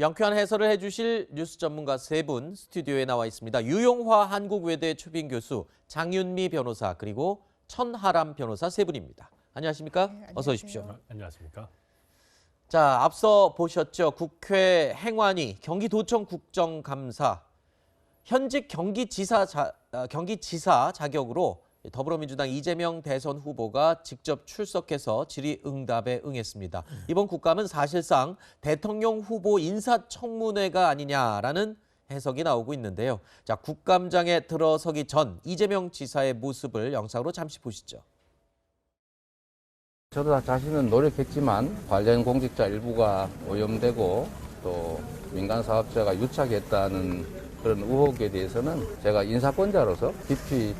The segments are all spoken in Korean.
명쾌한 해설을 해주실 뉴스 전문가 세 분 스튜디오에 나와 있습니다. 유용화 한국외대 초빙 교수, 장윤미 변호사, 그리고 천하람 변호사 세 분입니다. 안녕하십니까? 네, 어서 오십시오. 안녕하십니까? 자, 앞서 보셨죠? 국회 행안위, 경기도청 국정감사, 현직 경기지사 자격으로 더불어민주당 이재명 대선 후보가 직접 출석해서 질의응답에 응했습니다. 이번 국감은 사실상 대통령 후보 인사청문회가 아니냐라는 해석이 나오고 있는데요. 자, 국감장에 들어서기 전 이재명 지사의 모습을 영상으로 잠시 보시죠. 저도 자신은 노력했지만 관련 공직자 일부가 오염되고 또 민간 사업자가 유착했다는 그런 의혹에 대해서는 제가 인사권자로서 깊이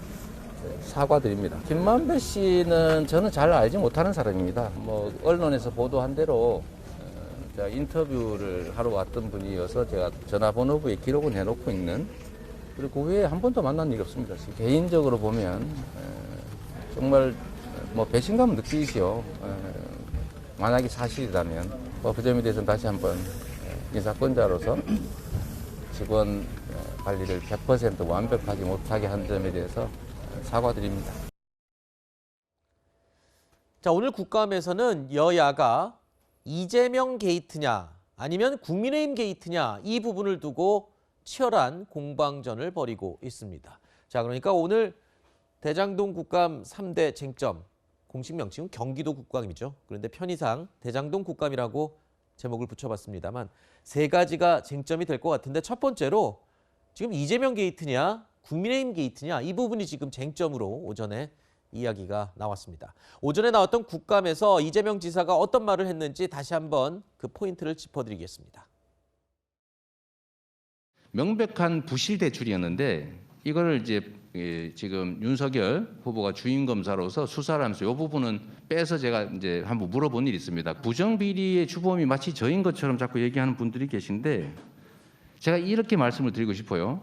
사과드립니다. 김만배 씨는 저는 잘 알지 못하는 사람입니다. 언론에서 보도한 대로 제가 인터뷰를 하러 왔던 분이어서 제가 전화번호부에 기록은 해놓고 있는, 그리고 그 후에 한 번도 만난 일이 없습니다. 개인적으로 보면 정말 배신감을 느끼시오. 만약에 사실이라면 그 점에 대해서는 다시 한번 인사권자로서 직원 관리를 100% 완벽하지 못하게 한 점에 대해서 사과드립니다. 자, 오늘 국감에서는 여야가 이재명 게이트냐 아니면 국민의힘 게이트냐 이 부분을 두고 치열한 공방전을 벌이고 있습니다. 자, 그러니까 오늘 대장동 국감 3대 쟁점, 공식 명칭은 경기도 국감이죠. 그런데 편의상 대장동 국감이라고 제목을 붙여봤습니다만 세 가지가 쟁점이 될 것 같은데, 첫 번째로 지금 이재명 게이트냐 국민의힘 게이트냐 이 부분이 지금 쟁점으로 오전에 이야기가 나왔습니다. 오전에 나왔던 국감에서 이재명 지사가 어떤 말을 했는지 다시 한번 그 포인트를 짚어드리겠습니다. 명백한 부실 대출이었는데 이거를 이제 지금 윤석열 후보가 주임 검사로서 수사를 하면서 이 부분은 빼서 제가 이제 한번 물어본 일이 있습니다. 부정비리의 주범이 마치 저인 것처럼 자꾸 얘기하는 분들이 계신데, 제가 이렇게 말씀을 드리고 싶어요.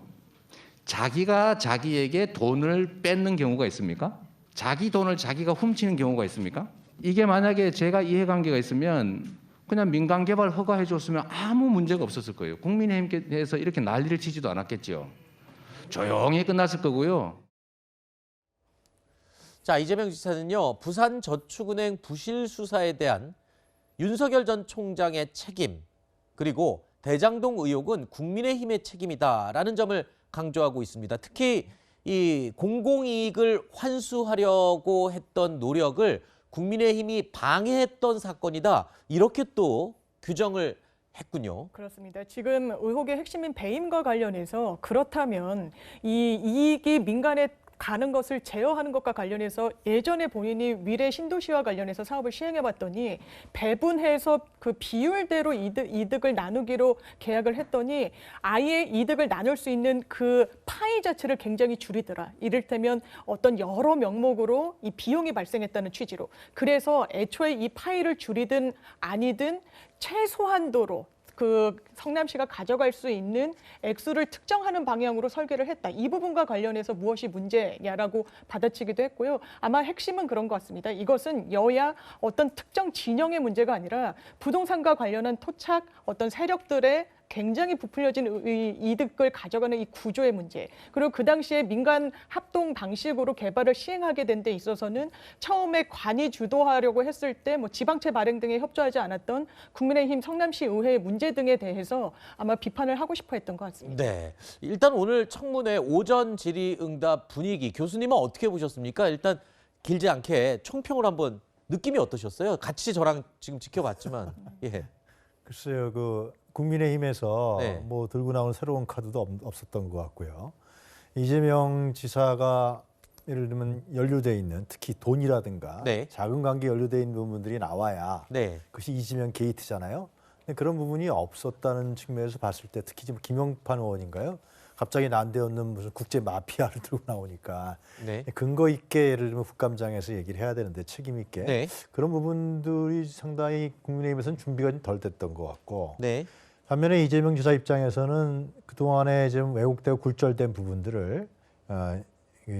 자기가 자기에게 돈을 뺏는 경우가 있습니까? 자기 돈을 자기가 훔치는 경우가 있습니까? 이게 만약에 제가 이해관계가 있으면 그냥 민간개발 허가해 줬으면 아무 문제가 없었을 거예요. 국민의힘께서 이렇게 난리를 치지도 않았겠죠. 조용히 끝났을 거고요. 자, 이재명 지사는요, 부산저축은행 부실 수사에 대한 윤석열 전 총장의 책임, 그리고 대장동 의혹은 국민의힘의 책임이다라는 점을 강조하고 있습니다. 특히 이 공공이익을 환수하려고 했던 노력을 국민의힘이 방해했던 사건이다, 이렇게 또 규정을 했군요. 그렇습니다. 지금 의혹의 핵심인 배임과 관련해서 그렇다면 이 이익이 민간에 가는 것을 제어하는 것과 관련해서 예전에 본인이 위례 신도시와 관련해서 사업을 시행해봤더니 배분해서 그 비율대로 이득을 나누기로 계약을 했더니 아예 이득을 나눌 수 있는 그 파이 자체를 굉장히 줄이더라. 이를테면 어떤 여러 명목으로 이 비용이 발생했다는 취지로. 그래서 애초에 이 파이를 줄이든 아니든 최소한도로 그 성남시가 가져갈 수 있는 액수를 특정하는 방향으로 설계를 했다. 이 부분과 관련해서 무엇이 문제냐라고 받아치기도 했고요. 아마 핵심은 그런 것 같습니다. 이것은 여야 어떤 특정 진영의 문제가 아니라 부동산과 관련한 토착 어떤 세력들의 굉장히 부풀려진 이득을 가져가는 이 구조의 문제, 그리고 그 당시에 민간 합동 방식으로 개발을 시행하게 된 데 있어서는 처음에 관이 주도하려고 했을 때 지방채 발행 등에 협조하지 않았던 국민의힘 성남시 의회의 문제 등에 대해서 아마 비판을 하고 싶어 했던 것 같습니다. 네, 일단 오늘 청문회 오전 질의응답 분위기, 교수님은 어떻게 보셨습니까? 일단 길지 않게 총평을 한번, 느낌이 어떠셨어요? 같이 저랑 지금 지켜봤지만. 예. 글쎄요, 국민의힘에서 네. 들고 나온 새로운 카드도 없었던 것 같고요. 이재명 지사가 예를 들면 연루돼 있는, 특히 돈이라든가 네. 자금 관계 연루돼 있는 부분들이 나와야 네. 그것이 이재명 게이트잖아요. 근데 그런 부분이 없었다는 측면에서 봤을 때, 특히 지금 김용판 의원인가요? 갑자기 난데없는 무슨 국제 마피아를 들고 나오니까 네. 근거 있게 예를 들면 국감장에서 얘기를 해야 되는데, 책임 있게 네. 그런 부분들이 상당히 국민의힘에서는 준비가 좀 덜 됐던 것 같고, 네. 반면에 이재명 지사 입장에서는 그동안에 좀 왜곡되고 굴절된 부분들을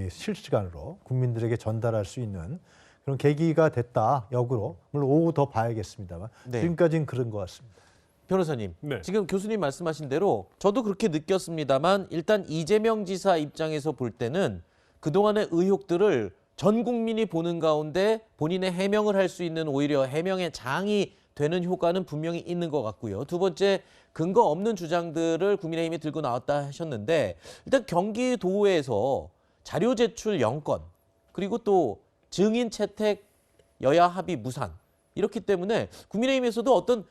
실시간으로 국민들에게 전달할 수 있는 그런 계기가 됐다, 역으로. 물론 오후 더 봐야겠습니다만 네. 지금까지는 그런 것 같습니다. 변호사님, 네. 지금 교수님 말씀하신 대로 저도 그렇게 느꼈습니다만 일단 이재명 지사 입장에서 볼 때는 그동안의 의혹들을 전 국민이 보는 가운데 본인의 해명을 할 수 있는 오히려 해명의 장이 되는 효과는 분명히 있는 것 같고요. 두 번째, 근거 없는 주장들을 국민의힘이 들고 나왔다 하셨는데 일단 경기도에서 자료 제출 0건 그리고 또 증인 채택 여야 합의 무산 이렇기 때문에 국민의힘에서도 어떤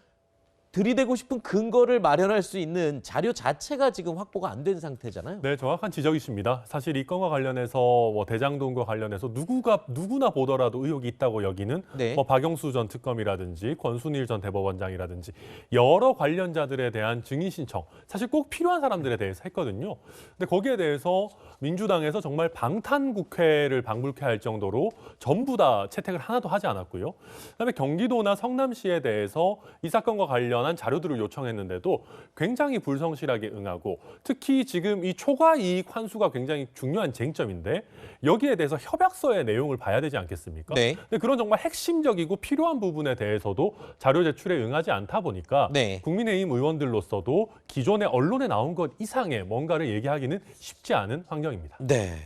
들이대고 싶은 근거를 마련할 수 있는 자료 자체가 지금 확보가 안 된 상태잖아요. 네, 정확한 지적이십니다. 사실 이 건과 관련해서 뭐 대장동과 관련해서 누구나 보더라도 의혹이 있다고 여기는 네. 뭐 박영수 전 특검이라든지 권순일 전 대법원장이라든지 여러 관련자들에 대한 증인 신청 사실 꼭 필요한 사람들에 대해서 했거든요. 근데 거기에 대해서 민주당에서 정말 방탄국회를 방불케 할 정도로 전부 다 채택을 하나도 하지 않았고요. 그다음에 경기도나 성남시에 대해서 이 사건과 관련한 자료들을 요청했는데도 굉장히 불성실하게 응하고 특히 지금 이 초과 이익 환수가 굉장히 중요한 쟁점인데 여기에 대해서 협약서의 내용을 봐야 되지 않겠습니까? 네. 근데 그런 정말 핵심적이고 필요한 부분에 대해서도 자료 제출에 응하지 않다 보니까 네. 국민의힘 의원들로서도 기존의 언론에 나온 것 이상의 뭔가를 얘기하기는 쉽지 않은 환경입니다. 네.